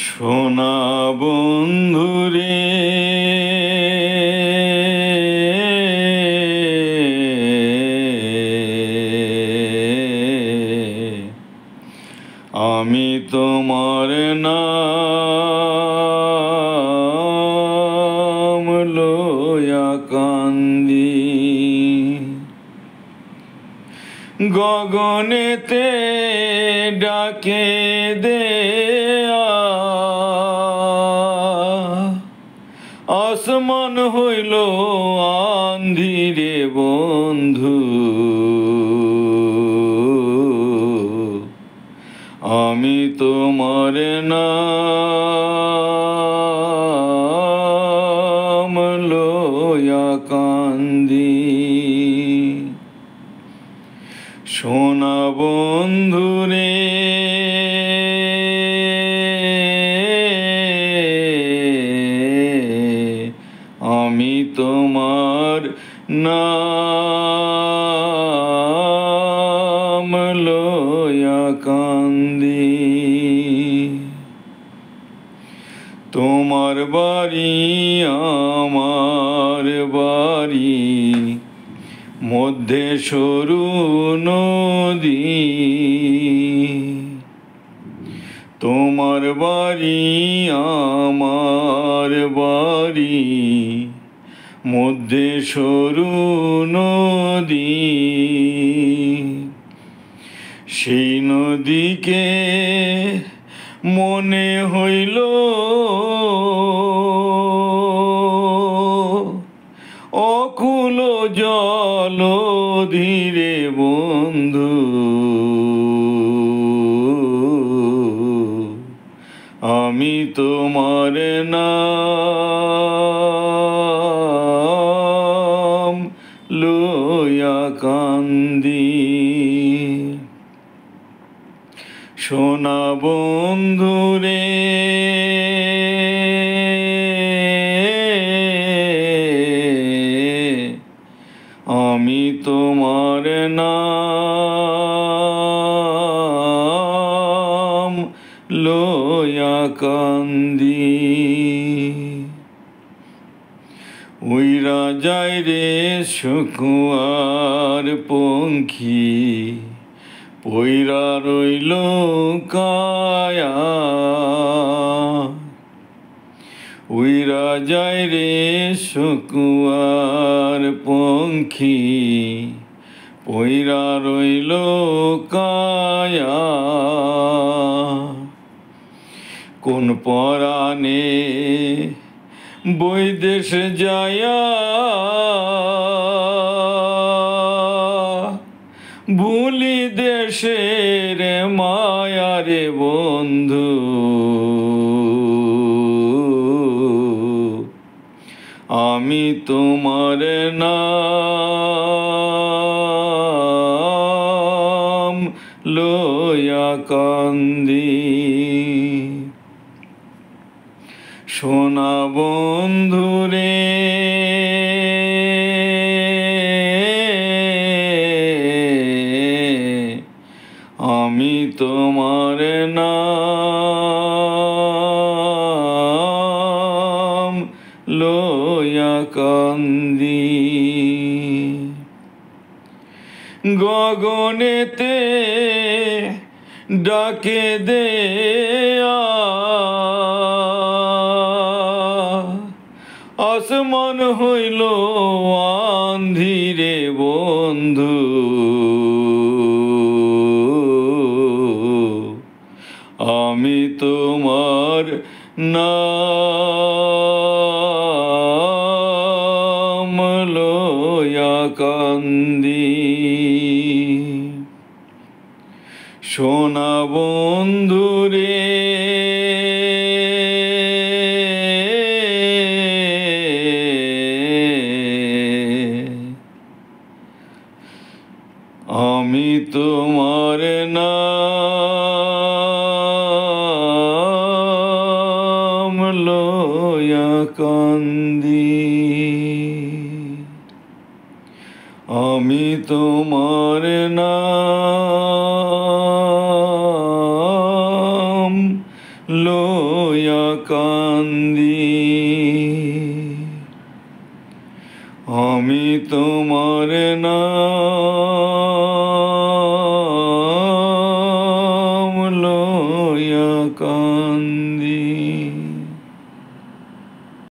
সোনা বন্ধুরে আমি তোমার নাম লইয়া কান্দি, গগনেতে ডাকে দেয়া আসমান হইল আন্ধিরে বন্ধু। আমি তোমার নাম লইয়া কান্দি। সোনা বন্ধুরে আমি তোমার নাম লইয়া কান্দি। তোমার বাড়ি আমার বাড়ি, মধ্যে সরু নদী। তোমার বাড়ি আমার বাড়ি, মধ্যে সরু নদী। সেই নদীকে মনে হইল অকুল জল ধীরে বন্ধু। আমি তোমার নাম লইয়া কান্দি। সোনা বন্ধুরে আমি তোমার নাম লইয়া কান্দি। উইরা যায় রে শুকুয়ার পঙ্খী, পইরা রইল কায়া। উইরা যায় রে শুকুয়ার পঙ্খী, পইরা রইল কায়া। কোন পরাণে বৈদেশ যায়া ভুলি দেশের মায়া রে বন্ধু। আমি তোমার নাম লইয়া কান্দি। সোনা বন্ধুরে আমি তোমার নাম লইয়া কান্দি। গগনেতে ডাকে দেয়া আসমান হইল আন্ধিরে বন্ধু। আমি তোমার নাম লইয়া কান্দি। সোনা বন্ধুরে আমি তোমার নাম লইয়া কান্দি। আমি তোমার নাম লো কান্দি। আমি তোমার নাম লইয়া কান্দি।